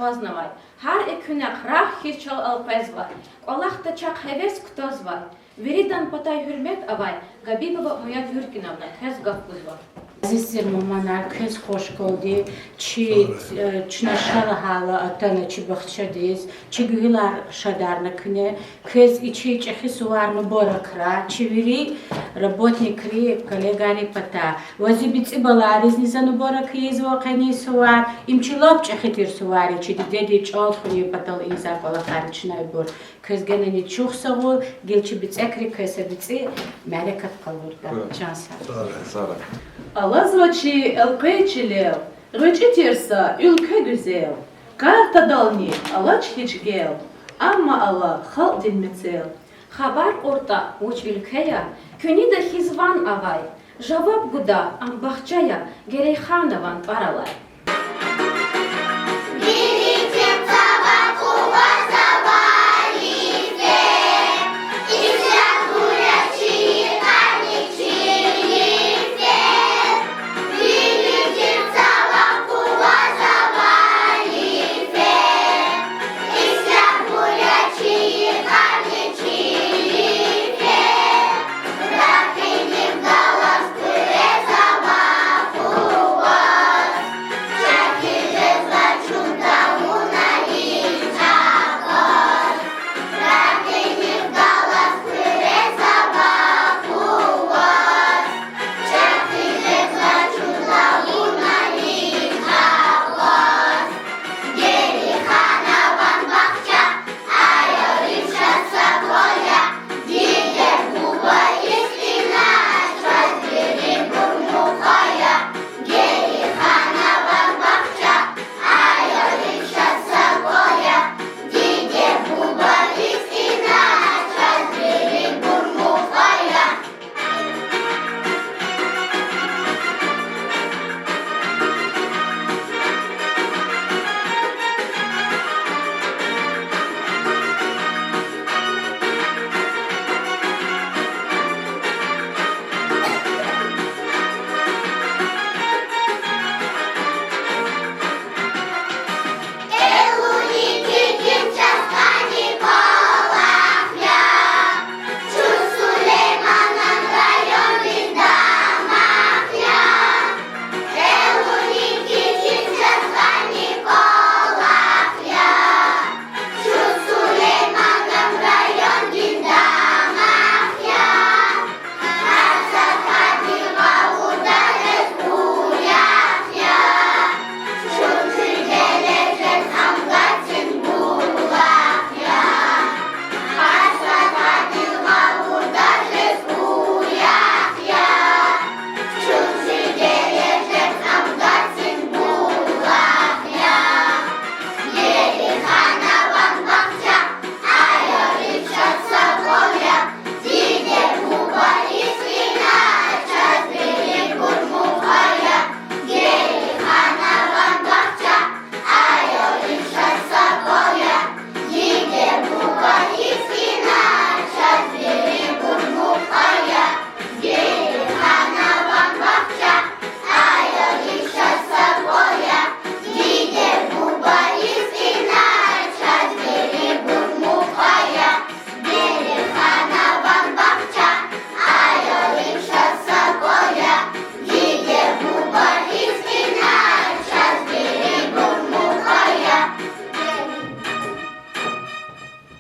poznavay. Har ekune krah hiçal alpezvay. Kolakta çak heves ktozvay. Veridan patay hürmet avay. Gabibova moya Yurkinovna tez gafkuzvay. Azizim mamanar kız hoş geldi. Çnaşar hala atana çibakçadız. Çigülar şadarna kine. Kız içi хисуарна боrakra. Çiviri работникри коллегали пата. Вазибиц бала резнизану борак езва кани суар. Имчилап чахитир суари. Çidi dedi çal xuyu patal inza kola karçnay bor. Kız geneni çok sağol. Gelçi bitsekri kese bitsi. Melekat kalurda. Cansa. Sara. Alazvacı elpeyçilel, rıçıtırsa ülke güzel. Karta dalni alaç hiç gel, ama Allah hal dinmetsel. Habar orta uç ülkeye, köni de hizvan avay. Javab guda am bahçaya, gereyhanavan paralay.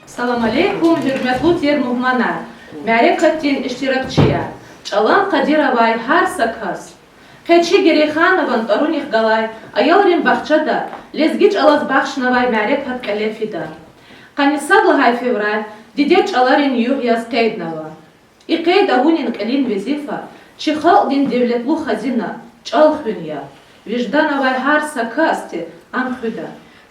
Salam aleykum, hürmetli ter muhmanar. Merekatin iştirakçıya. Çalan Kadirovay har sakaz. Keçi Gereyhanavan tarunih galay. Ayalrin bahçada. Lezgiç alaz bahşnavay merekat kalefida. Kanisablahay fevral. Dideç alarin yuh yaz kaydnava. İqayd avunin kalin vezifa. Çikhal din devletlu hazina. Çal hünya. Vicdanavay har sakazti. Amhüda.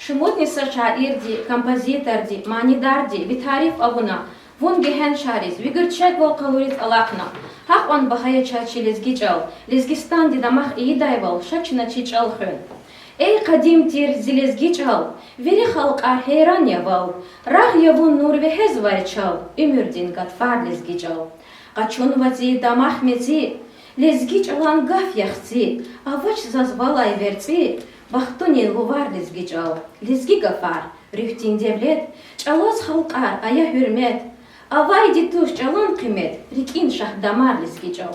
Шумотниса шаирди, композиторди, манидарди, витариф авуна, вон гехен шариз, вигырчак волкалуриз алакна. Хак он бахая чачи лезгичал, лезгистан дидамах иидайвал, шачна чичал хön. Эй кадим тир зилезгичал, вери халка хейран явал, рах явун нур вехез вайчал, умюрдин гатфар лезгичал. Качун вази дамах мези, лезгичалан гаф яхци, авач зазвалай верци, Бахтунин лувар лезги чал, лезги гафар, рюхтин девлет, чалос халкар, ая hürmet, авай дитуш чалан кымет, рикин шахдамар лезги чал.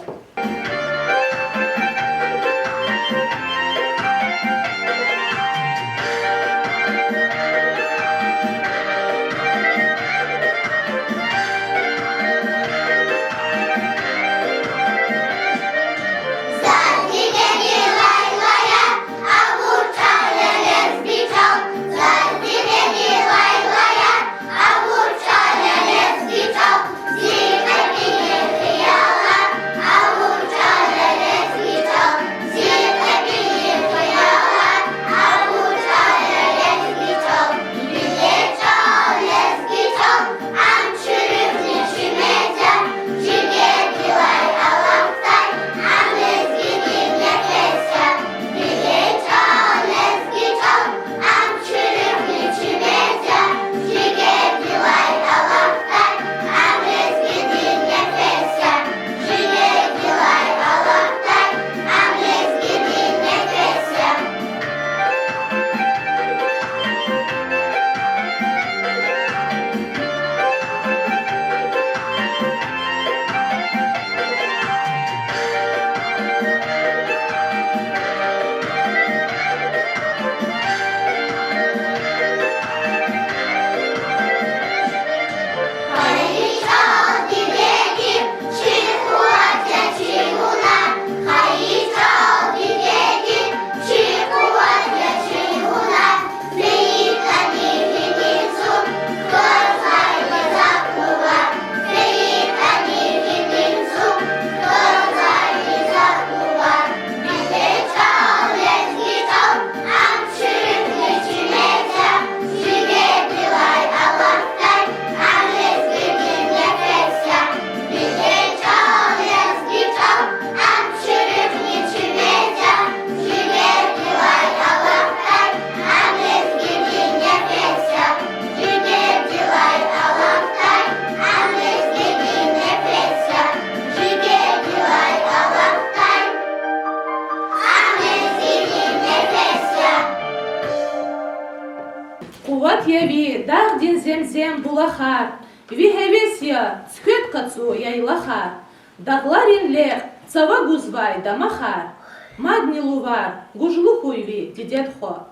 Куват яви, дагдин земзем булахар, ви хевесия, цкет кацу яйлахар, дагларин лех, цава гузвай дамахар, мадни лувар, гужлу хуйви, дидетхо.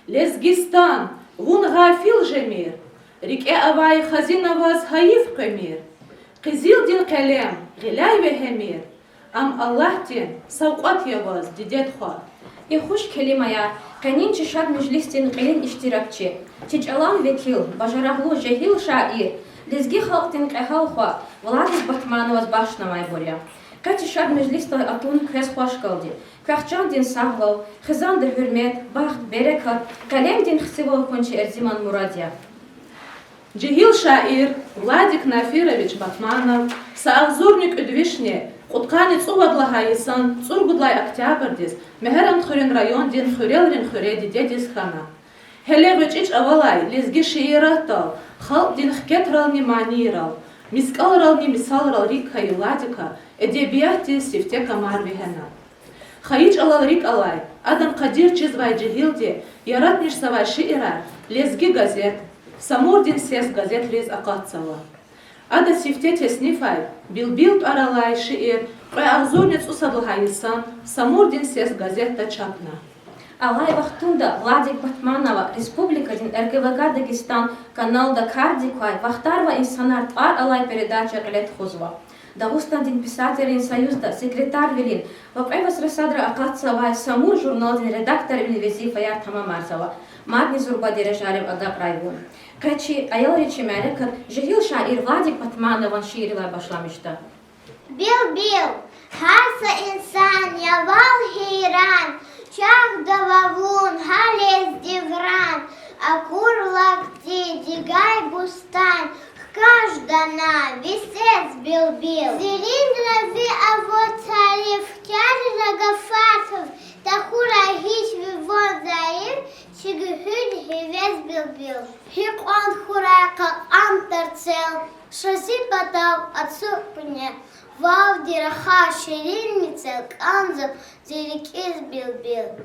Лезгистан, вун гафил жемир, рике авай хазинаваз хаиф камир, кизил дин калем, гиляй вехемир, ам Аллахтин, сауқат яваз, дидетхо. Ихуш келимая, канин чешар мжлистин қилин иштиракчи, чичалан векил, бажараглу жахил шаир, лезги халктин қахалхва, Владик Батмановаз башнамай боря. Кати шар мжлиста атун квес хвашкалди, кахчан дин сагвал, хизан дер hürmet, бахт, берека, калем дин хсивал кончи Эрзиман Мурадия. Джигил шаир Владик Нафирович Батманов, саахзурник удвишне, Құтқанец уадлагайысан, цургудлай октябрдис, мехеран хурин район дин хурелрин хуреди дедис хана. Хелегуч ич авалай, лезги шииратал, халк дин хкетрал не манирал, мискалрал не мисалрал рик хай Владика, эдебияти сифте камар вихена. Хаич алал рик алай, адан кадир чизвай джигилди, ярат миш савай шиирар, лезги газет, самурдин сес газет лез акатсала. Ада сифте теснифай, билбилт аралай шиир, ахзурнец усадлахайысан, самурдин сес газетта чапна. Алай вахтунда Владик Батманова, Республика дин РКВК Дагестан, канал Дакардиквай, вахтарва инсанарт ар алай передача Глет Хузва. Дагустан дин писателин союзда, секретарь велин, вапайвас Расадра Акатсавай, самур журнал дин редактор визифа Яртама Марсова, Магни Зурба Дережарев Агап Райвон. Качи аял речи мәрекер, жигил шаир Владик Батманован шиирилай башламышта. Бил-бил, харса инсан, явал хейран, чах дававун, халез дивран, акур лакти, дигай бустан, каждана, висец бил-бил. Зелин рави авот царев, кяри рагафатов, тахура хич вивон заим, чигхюн хивез бил-бил. Хикон хурайка антарцел, шаси потав отсупне, вав дираха ширин мицел, канзов зеликиз бил-бил.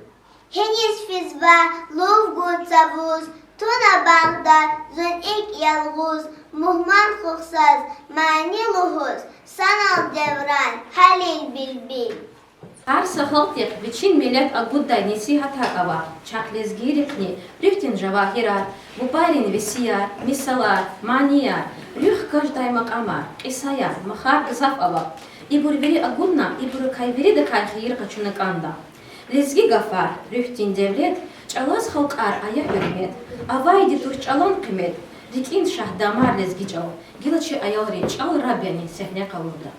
Henüz fizba, lovgut savuz, tuna bağda, zön ilk yalğuz, muhman kuksaz, mani luhuz, sanal devran, halil bilbil. Har сахалтик вичин миллет агуддай несиха такава, чаклезгирикни, рюхтин жавахирар, бупарин висияр, мисалар, манияр, рюх каждай макамар, исаяр, махар зафава. Ибурвери агудна, ибуркайвери дакай хирка чунаканда. Лезги гафар, рюхтин девлет, чалаз халкар ая юрмет, авайди тур чалон кмет, рикин шахдамар лезги чал, гилачи аялри чал рабяни сехне калуда.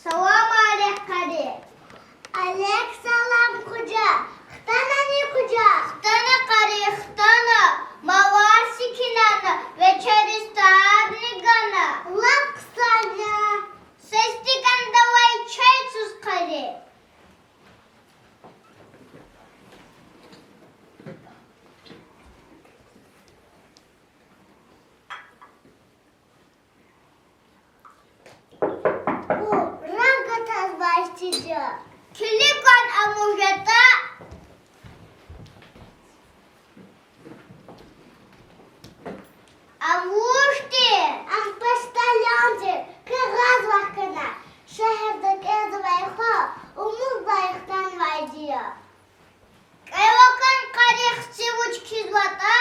Salam aleyküm. Alek salam kuca. Xtana ne kuca? Xtana kari xtana. Mavasi kinana. Вечери старни гана. Лапсаня. Сестикан давай чай сускари. Kilipkan amujata. Amuşti. Am pastalyanci. Kırgaz vakına. Şehirde kez vayha. Umuz bayıktan vaydiya. Kayvakan karıkçı uç kizvata.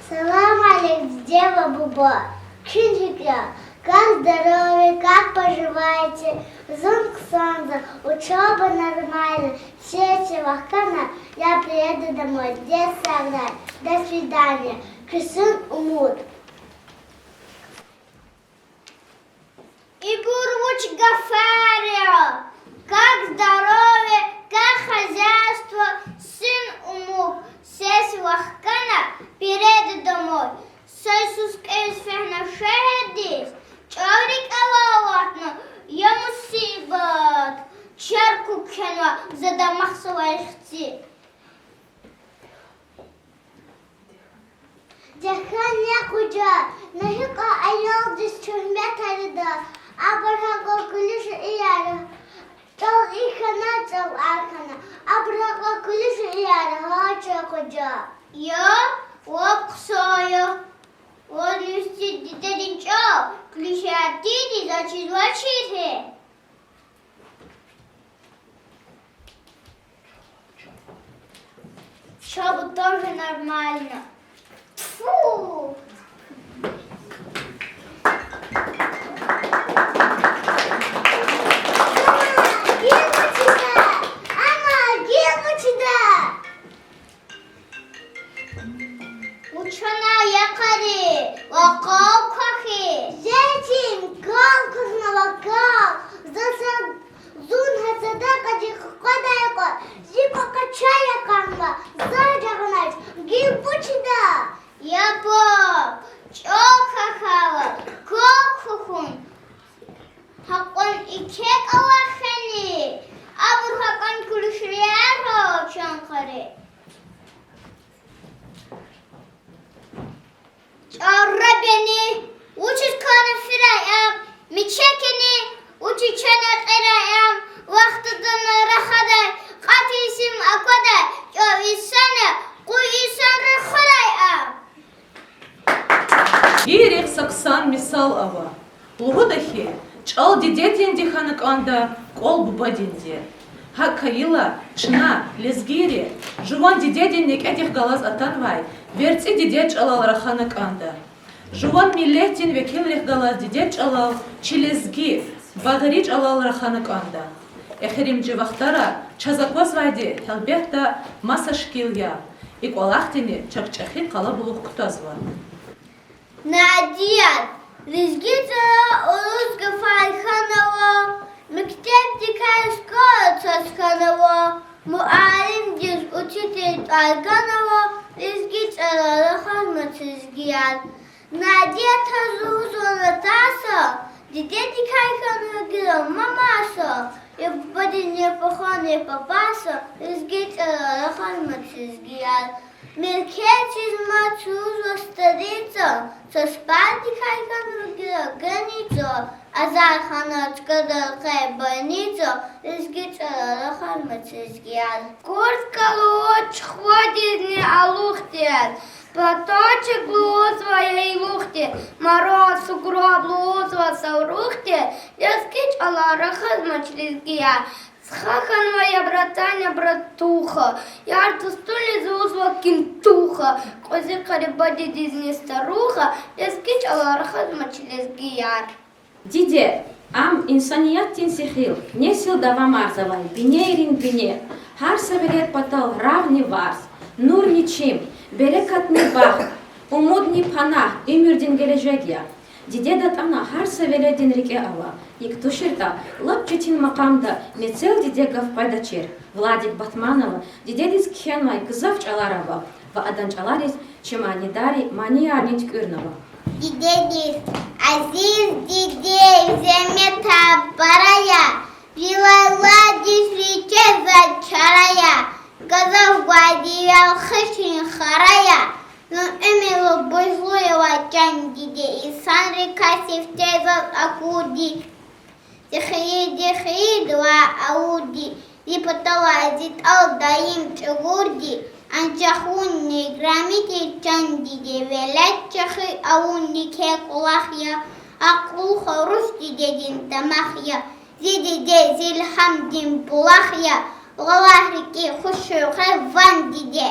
Салам алейкум, дева Буба. Кинчика, как здоровы, как поживаете? Зонг Санза, учеба нормально, все вахкана, я приеду домой, где саграть? До свидания. Кисун умут. Ибурвуч Гафарио, как здоровье, как хозяйство, сын умук, сес вахкана, приеду домой. Сойсус кэс фехна шехедис, чорик ававатна, я мусибат, чарку кенва, задамах савайхти. Jahan ya kuca, nahika ayol dis çöhmet arada, abraha kuliş iyara, çal ikana çal arkana, abraha kuliş iyara, haça kuca. Ya, вапсая. Вот если дитя клещатиди, значит вачите. Чтобы тоже нормально. Фу! Ученая якори, вокал кахи. Зетим, кал кузна вокал. Зун хасадака дихкадайко. Зипа качая канга. Заджаганач, гилпучида. Я поп, чокахава, кокхухун. Хакон икек алахани. Абур хакон кулишрияро чанкари. Рабяни, учит кана фираям, мичекени, учит чана қираям, вақтыдан рахадай, қатисим аквадай, жовисана, қуисан рахадаям. Гирих саксан мисал ава. Лугудахи, чал дидетин диханак анда, кол бубадинди. Хакаила, чна, лезгири, жуван дидетин нек этих галаз атанвай, верци дидеч алал раханак анда. Жуван милетин векилрих галаз дидеч алал, чилезги, багарич алал раханак анда. Эхерим дживахтара, чазаквас вайди, хелбехта маса шкилya. Иквалахтини, чакчахи калабулух кутазва. Надия, лезгитара улузга файханова, мектеп дикая школа цасканова, муалим дис учитель Алганова, лезгитара раханма цизгиян. Надия тазузона таса, детей дикая ханагира мамаса, и бади не паха не папаса, лезгитара раханма цизгиян. Миркечи мачузо старицо, со спати хайкан границо, азар ханочка дълхе больницо, изгича рахан мачизгияр. Куртка луч ходит не алухтет, платочек лузва ей лухте, мороз сугроб лузва саурухте, изгич ала рахан мачизгияр. Схахан моя братаня братуха, ярту стулі зузва кінтуха, кози карибаді дізні старуха, ескіч аларха змачилезгі яр. Диде, ам инсаният тинсихил, не сил дава марзавай, бинейрин бине, har саверет патал равни варс, nur ничим, берекатни бах, умудни панах, имюрдин geleceğe. Диде дат ана har савередин рике ава, иктуширта, лапчетин макамда, мецел диде гавпайда чер, Владик Батманова, диде дис кхенмай кызавч аларава, ва аданч аларис, чемани дари, мани арнить кюрнова. Дидедис, азиз диде, земета барая, вилайладис риче зачарая, газав гвадивял хышин харая, но эмило бойзлуева чан диде, и сан река сифтезал акуди. Дихи два ауди, липотала азит ал даим чагурди, анчахунни грамити чанди девелет чахи аунни кекулахья, акулха русти дедин тамахья, зидиде зильхамдин пулахья, лалахрики хушухе ван диде.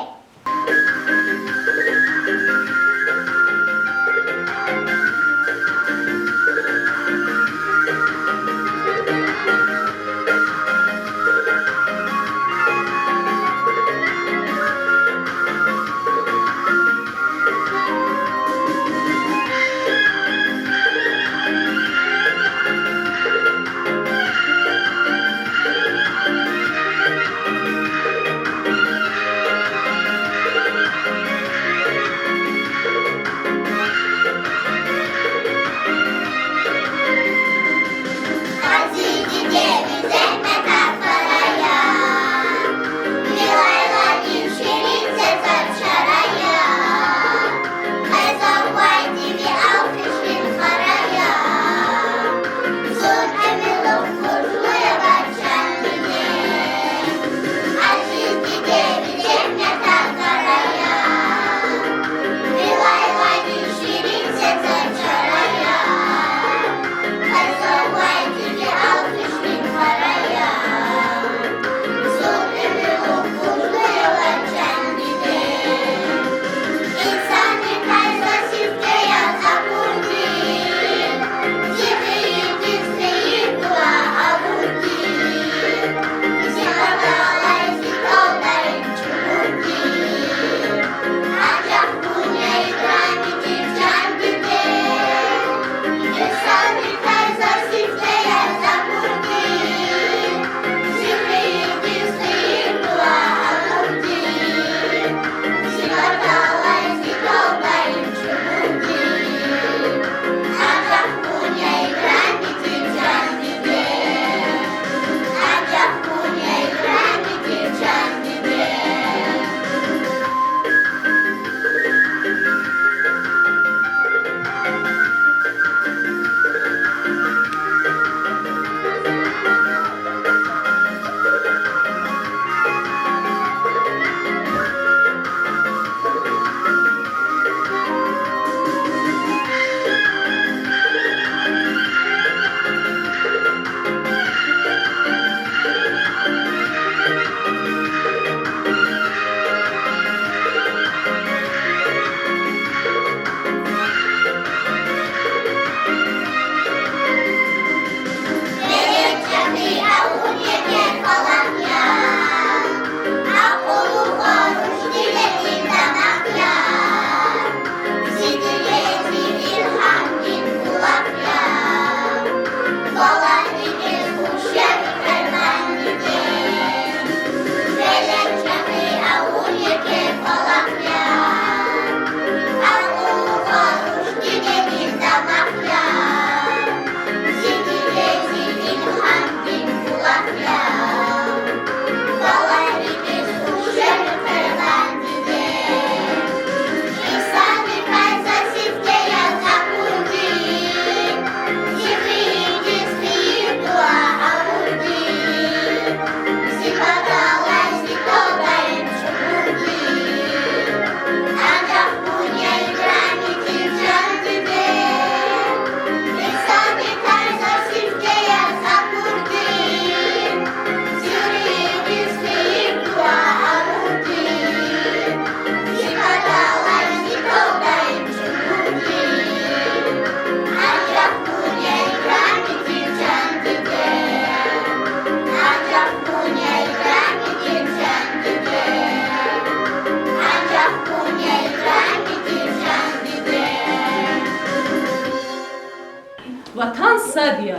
diye.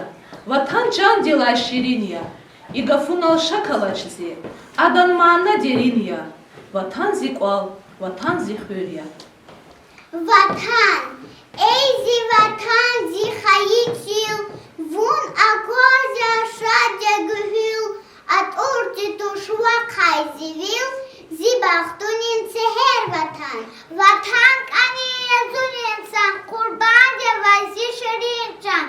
Vatan can dilay şirin ya. İgafunal şakalaçzi. Adan mana derin ya. Vatan zikwal, vatan zihür ya. Vatan, ey zi vatan zi hayıçil, vun akoza şadya gühül, at urti tuşva kayzivil, zi bahtunin seher vatan. Vatan kani yazun insan, kurban devazi şerincan,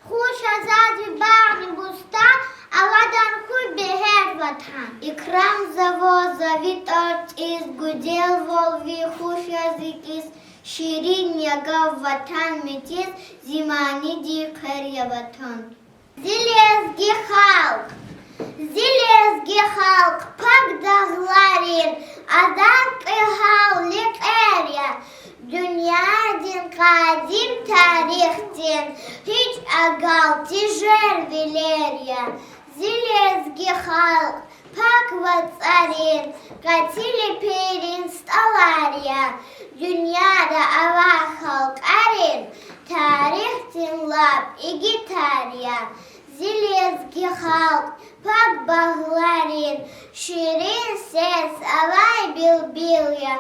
хуш азад багни бустан, авадан хуй бехер ватан. Икрам завоза витарт из гудел волви хуш языкис, ширин ягав ватан метис, зимани дикер я ватан. Зилезги халк, пак дағларин, адан қихал лиқеря, Dünyadin kadim tarihtin, hiç agal tijer vilerya. Zilezgi halk, pak vatsarin, katili perin stalarya. Dünyada ava halk arin, tarihtin lab igitarya. Zilezgi halk, pak bağlarin, şirin ses avay bilbilya.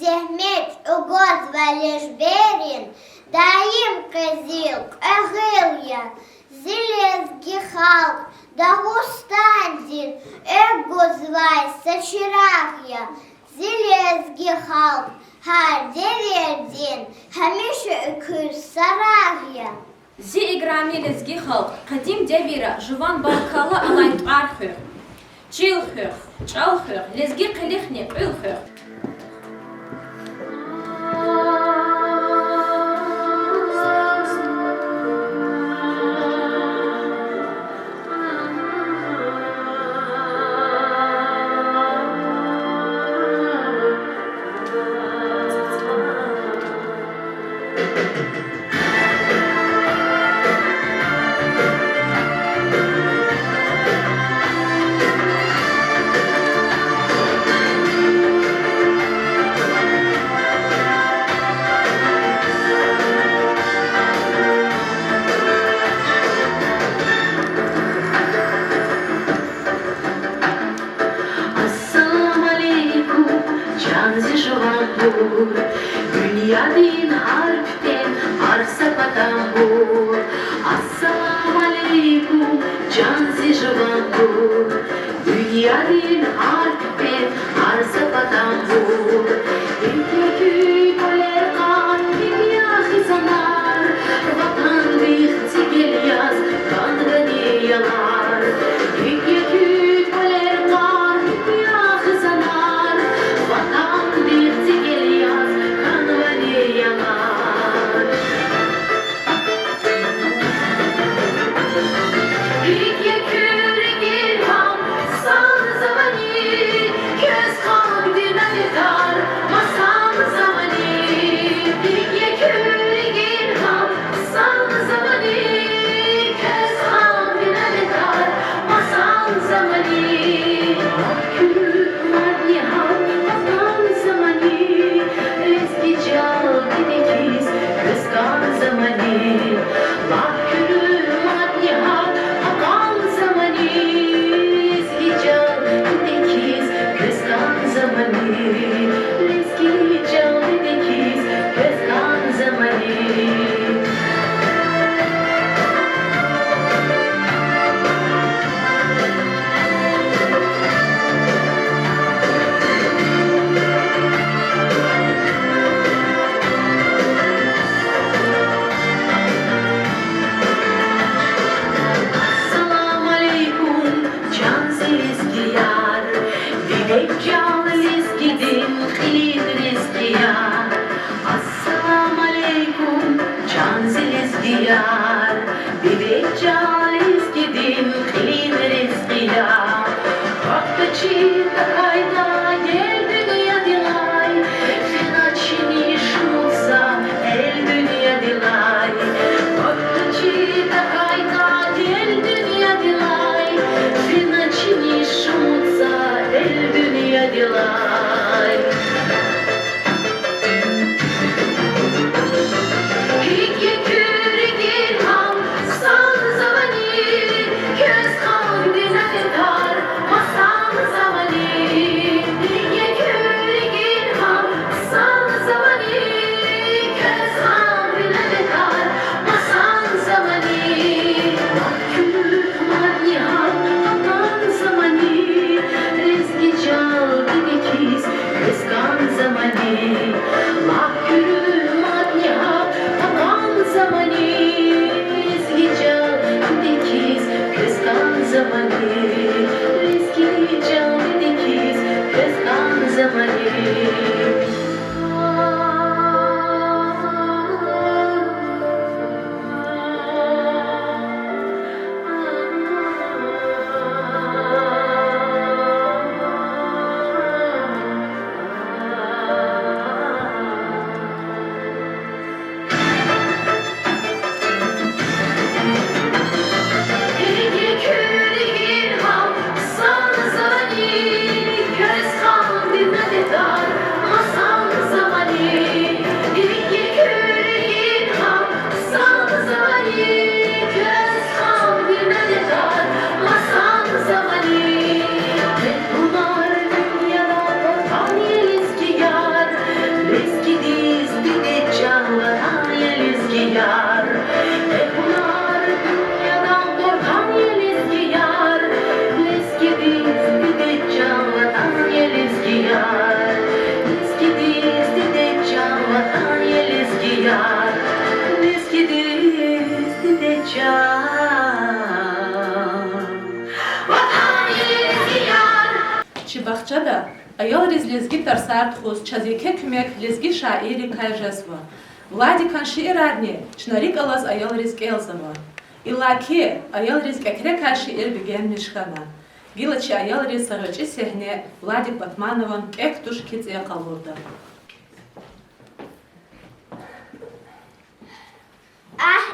Zehmet ugoz valish berin, daim kazilk ahilya, zilezgi halk, Dagustandin, egozvay saçirahya, zilezgi halk, har deverdin, hamişe öküz sarahya. Зи играми лезги халк, кадим девира, жуван баркала алайт архыр. Чилхыр, чалхыр, лезги кылихни пылхыр. Dünyadin harpten arsa patambur. Assalamu aleykum canzi jvandur. Dünyadin harpten arsa patambur. Ülkü koler kan dünya hizanar. Vatan bihti gel yaz kan ganiyalar. Ülkü koler kan dünya hizanar. Vatan bihti gel yaz kan ganiyalar. Diyar, bebek caiz gidin, klin rizkiya. Vakta çita kayda, gel dünya dilay. Fena çini şmutsa, el dünya dilay. Vakta çita kayda, gel dünya dilay. Fena çini şmutsa, el dünya dilay. So زمانی Bahçada ayol lezgi tarsart xuz çazike kümek lezgi şairi kayjasva. Vladikan şiiradni çnarik alaz ayol rizk elzava. İllaki ayol rizk ekreka şiir bigen mişkana. Gilaçı ayol riz sarıcı sehne Vladik Batmanovan ektuş kitse kalurda.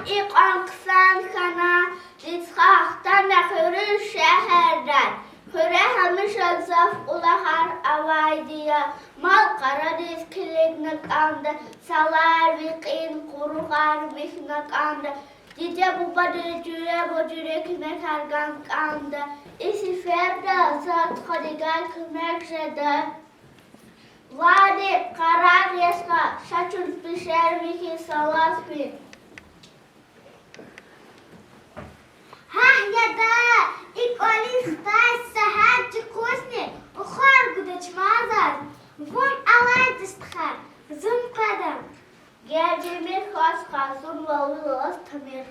İqan kısan kana Rizqaqtan nakırı şehirden Hüre hamışa zaf ulahar avaydiya Mal qara rizkilik anda Salar viqin kuruqar mihnak anda Dide bu badı cüre bu cüre kümek hargan anda İsi ferda zat khadigal kümek jede Vadi qarar yeska Şaçul pişer viki salas bin ya da ilk oliftas sahat kusne ukhar gudach mazar vum alay distkhar zum qadam gerjemir khas khazun walos tamir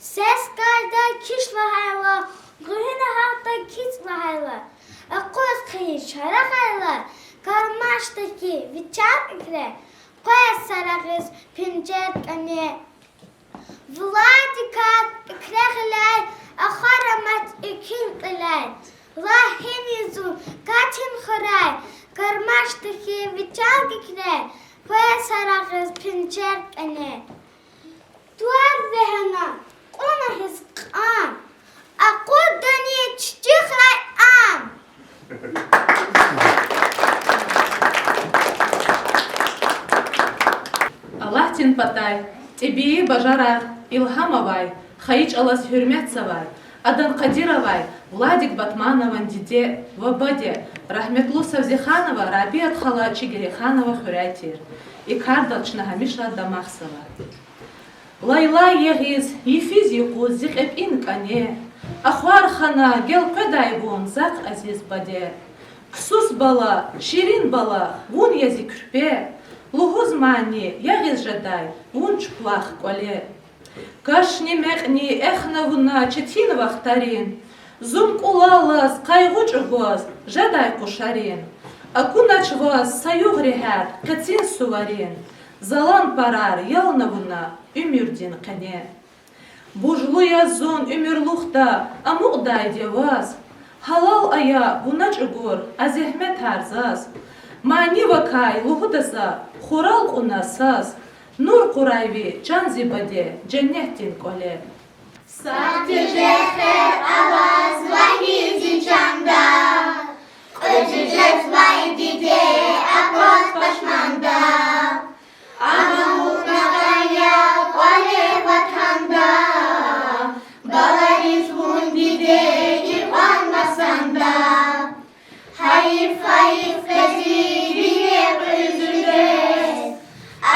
Ses karda kiş lahayla, gülüne hatta kiç lahayla. Akos kıyı şara hayla, karmaştaki viçak ikre. Koya sarağız pincet ane. Vladikat ikrehlay, akharamat ikin qilay. Lahin yüzü kaçın khuray, karmaştaki viçak ikre. Koya sarağız pincet ane. Tuar zehna. Ona hizqan. Aqul dani çiçekray am. Allah tin patay, тебе бажара Илхамовай, Хаич алас Hürmetsavay, Adan Kadirovay, Владик Батманован Диде Вабаде, Рахметлу Савзиханова, Рабиат Хала Чигириханова Хурятир, и Кардалчна Хамиша Дамахсова. Лайла егиз, ефиз юқу зиқеб инкане, Ахвар хана гел қадайбун зақ азиз баде, Ксус бала, ширин бала, вун язи күрпе, Лугуз мани, ягиз жадай, вун чплах коле. Кашни меқни эхнавуна четин вахтарин, Зум кулалас, кайгуч угоз, жадай кушарин, Акунач вас, саю грехат, катин суварин, Залан парар, ялнавуна, Ümürdin kane. Bujlu yazon ömürlukta amuqday devaz. Halal aya buna çugur azehmet tarzaz. Mani vakay luhudasa xoral qunasaz. Nur qurayvi can zibade cennettin kole. Сатижехер аваз вахизи чанда, Öcücez vay dide akos başmanda, Amamuk nagaya kole vatanda, Balariz hun dide irvan masanda, Hayif hayif kezi bile özücez,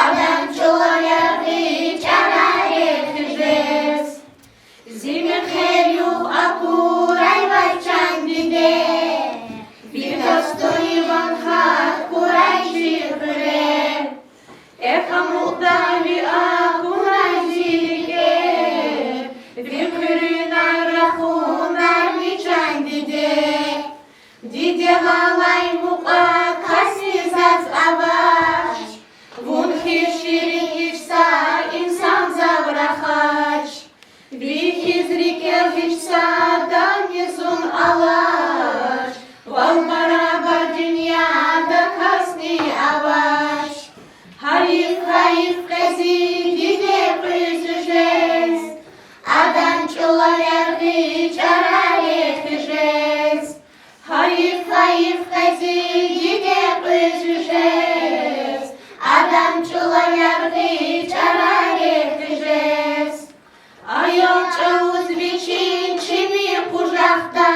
Adam çoğalar hiç arar eteceğiz. Zimir helyu akuray vaçan dide, Bir tostoy vanhat kuray şirkre, Ekamukdavi akuray zilike, Fikrin arahunar viçan dide, Dide valay muka kasizaz avaş, Vun hirşirin işsa insan zavrahaç, Vihizrikel hiçsa danyesun alaş, Val barabar dünyada kasni avaş, Hayif hayif kezi dide kızıcez, Adam çoğalar hiç arar eteceğiz, Hayif hayif kezi dide kızıcez, Adam çoğalar hiç arar eteceğiz. Ayol çavuz biçin çimi kucakta,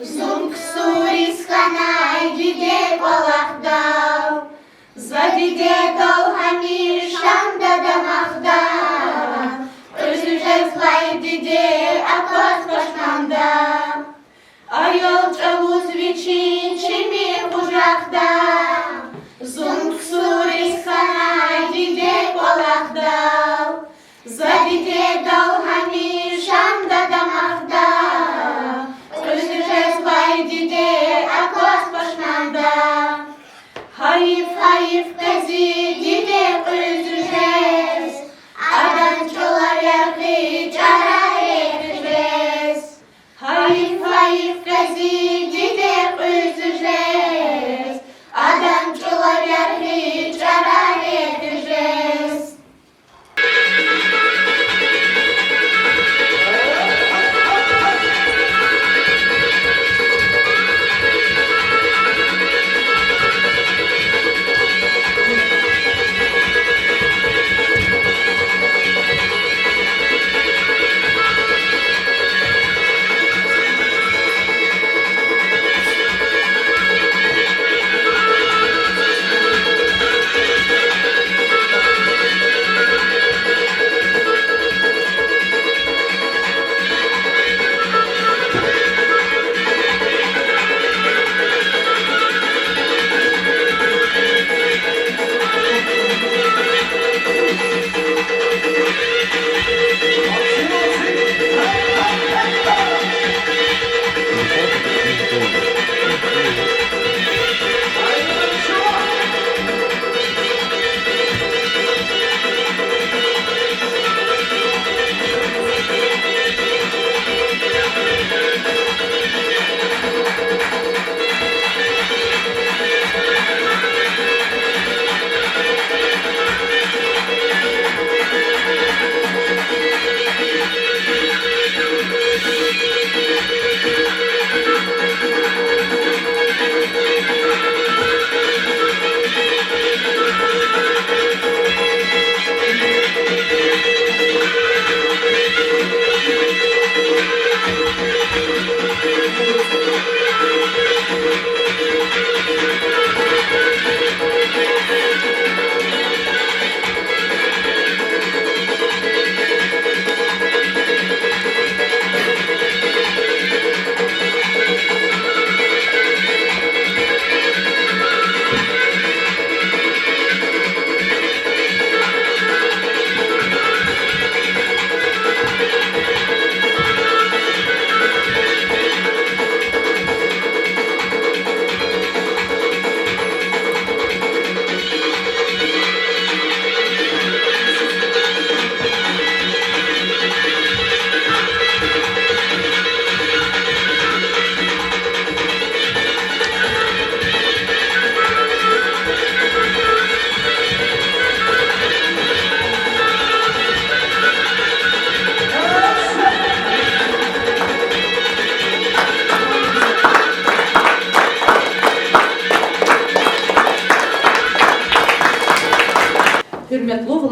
Zung suris kanay dide balakta, Za dide dal hamişanda damakta, Özücez vay dide akos başmanda. Ayol çavuz biçin çimi kucakta, Zung suris kanay dide balakta, Zadide dal hamişanda damakta, Özücez vay dide akos başmanda. Hayif hayif kezi dide özücez, Adam çoğalar hiç arar eteceğiz. Hayif hayif kezi dide özücez, Adam çoğalar hiç arar eteceğiz.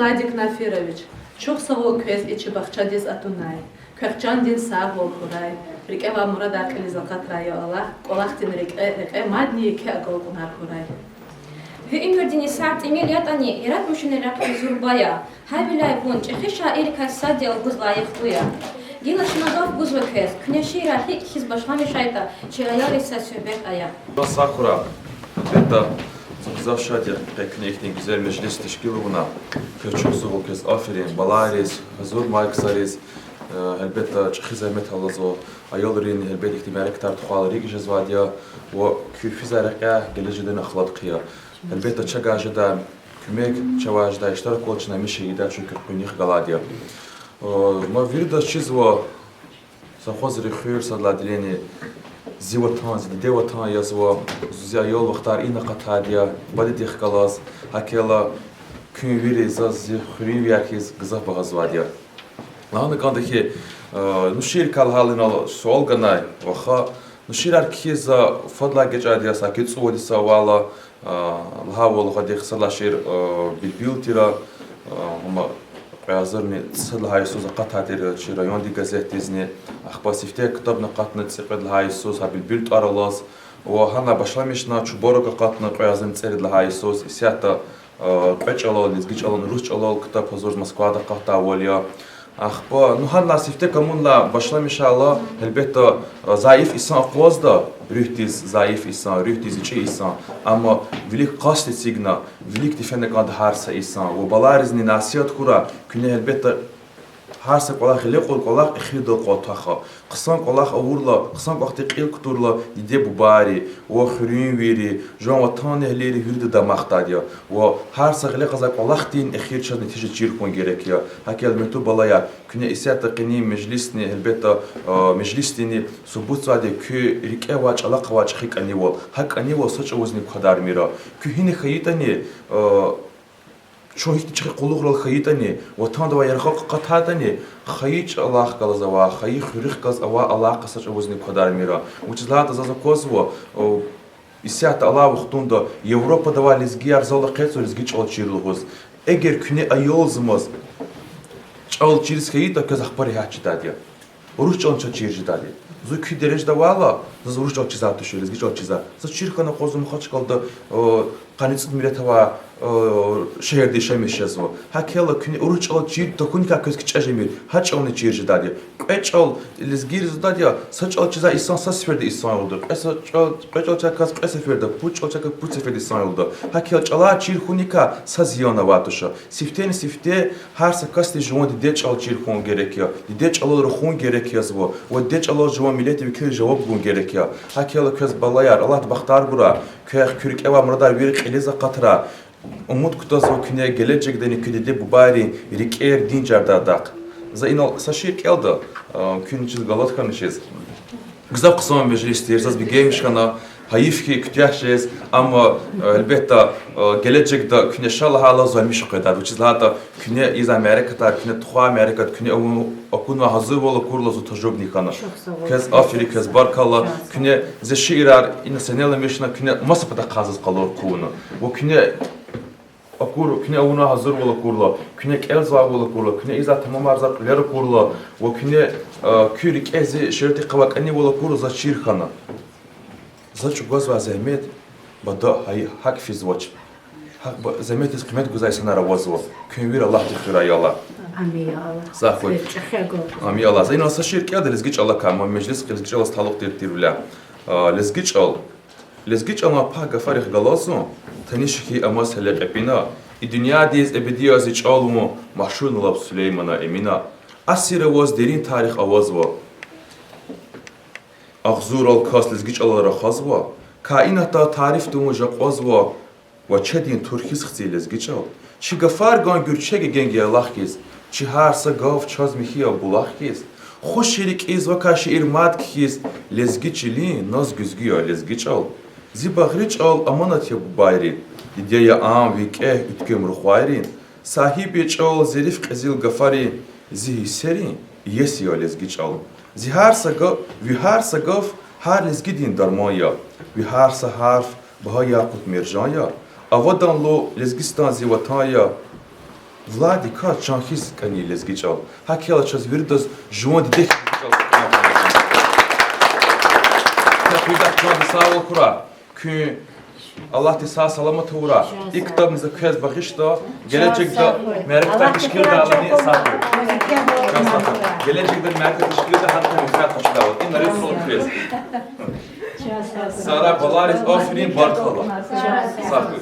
Владик Нафирович, çok sağ ol köz içi bakçadız atunay. Kökçan din sağ ol kuray. Rike va murad akli zakat rayo Allah. Kolaktin rike madni ki akol kunar kuray. Hüingerdini saat emiliyat ani yaratmışın rakı zurbaya. Habilay bun çehi şair kasadi al guzlayık buya. Dila şınadaf guz ve köz. Küneşira hik hiz başlami şayta. Çirayar ise söhbet aya. Sakura. Это завшатя пекникник güzel meclis teşkil buna. Köçük soğuk kez aferin, balaris, hazır mayksaris. Elbette çıkı zahmet halazo. Ayolların elbette ihtimali ktar tuhaları gijez vadiya. Ve küfiz araka geleceden akhlad kıya. Elbette çagajda kümek çavajda iştarak olçuna mişeyida çünkü kunih galadiya. Ma virda çizva Сахозри хюр садладилени зиватан зидеватан язва зузя йол вахтар ина қатадия бади дихкалаз хакела күнвири заз хюрин вякиз гзах багазвадия ланы кандахи нушир калхалин ал суал ганай ваха нушир аркиза фадла гечадия сакит суодиса вала лхавол хадих салашир билбилтира Yazırni tsıl hayısuz qatadir çi rayon di gazetizini akhbasifte kitabna qatna tsiqid hayısuz habil bilt aralaz ve hana başlamışna çuboroka qatna qayazın tserid hayısuz isyata qaçalal izgiçalal rusçalal kitab hazır Moskvada qata avaliya akhba nu hana sifte kamunla başlamışala elbette zayıf insan qozda rühtiz zayıf insan rühtiz içi insan ama velik qasd signa velik difende kad harsa insan ve balarizni nasihat kura küne elbette harsa kolak lekol kolak ikhidal qotaxa qısan kolak avurla qısan vaqti qil kuturla dide bubari ve xürün veri jon vatan ehleri hürde da maqtadiya ve harsa qile qaza kolak din ikhir çad netice çirkon gerekiyor hakel metu balaya küne isiyat qini meclisni elbette meclisini subut sade kü rike vaç ala qavaç xik anivol hak anivol saç ozni kadar mira kü hini khayitani شو هيك تشخي قلوق للخيطني وطان دوا يرخق قطعتني خيج الله قلزوا خي خريخ قز أوا الله قصش أوزني قدر ميرا وجزلات أزاز كوزوا إسيات الله وقتون دا يوروبا دوا لزجي أرزال قيتو لزجي چال چيرلغوز اگر كني أيولزمز چال چيرز خيطا كز أخباري هاتش داديا وروش چال چيرج دادي زو كي درج دوالا زو روش چال چيزات تشو لزجي چال چيزات زو چيرخانا قوزم خاچ قلدا قانيت ميرتوا şehirde yaşamışız o. Hakela küni oruç al çiğ dokun kakız kiçajemir. Haç onu çiğirci dadı. Kaç al lizgiriz dadı. Saç al çiza insan seferde insan oldu. Kaç al çakas seferde. Puç al çakas puç seferde insan oldu. Hakela çala çiğ hunika saziyana vatuşa. Sifte her sakas de jwan deç al çiğ hun gerekiyor. Deç al ruhun gerekiyor bu. Ve deç al jwan milleti bir cevap bun gerekiyor. Hakela köz balayar Allah baktar bura. Köy kürük eva muradar bir eliza qatra. Umut kutası küne gelecekten ikide bu bari riker dincarda dak. Zainal saşir keldi. Küncüz galat kanışız. Güzel kısım meclis diyeceğiz bir geymiş kana. Hayif ki kütüyahşez ama elbette gelecekte küne şallah hala zalmiş kadar. Bu çizlata küne iz Amerika'da küne tuha Amerika'da küne okuna hazır bolu kurlazu tecrübni kana. Kez Afrika kez barkalla küne zeşirar ina senele meşna küne masafada kazız kalır kunu. Bu küne Akur küne ona hazır ola kurla, küne elza ola kurla, küne iza tamam arzak ler kurla, ve küne kürik ezi şerti kavak ani ola kurla za çirkhana. Za çugaz ve zahmet, bada hay hak fizvaç. Hak zahmet iz kıymet güzel sanara vazva. Küne bir Allah dikira yalla. Amin ya Allah. Zahmet. Amin ya Allah. Zayin asa şirk ya da lezgiç Allah kama meclis lezgiç Allah taluk tirtirula. Lezgiç al. Lezgiç ama pa gafarih galazo. Tanışki amas hele qapina. Dünya diz ebedi az hiç alımı mahşun olab Süleyman'a emina. Asire vaz derin tarih avaz va. Ağzur al kas lezgiç alara khaz va. Kainatta tarif dumu jaqaz va. Ve çedin turkiz xzi lezgiç al. Çi gafar gan gürçege gengi Allah kiz. Çi harsa gav çaz mihiya bulaq kiz. Xoş şerik iz va kaşı irmad kiz. Lezgiçli naz güzgüya lezgiç al. Zibagriç al amanat ya bu bayri. İdeya am vike ütkem ruhvayrin. Sahibi çal zerif qezil gafari zihi serin. Yesi lezgiç al. Zihar saga vihar sagaf har lezgidin darmaya. Vihar sa harf baha yakut merjaya. Avadan lo lezgistan zivataya. Vladi ka çanhis kani lezgi çal. Hakela çaz virdas juan didek çal. Takuyda çal sağol kura. Kü Allah ti sağ salamat uğra. İlk kitabımızda köz bakışta gelecekte merakta teşkil dağılını saklı. Gelecekte merakta teşkil de hatta müfat hoşlavat. İnleri sol köz. Sara balaris aferin barkala. Saklı.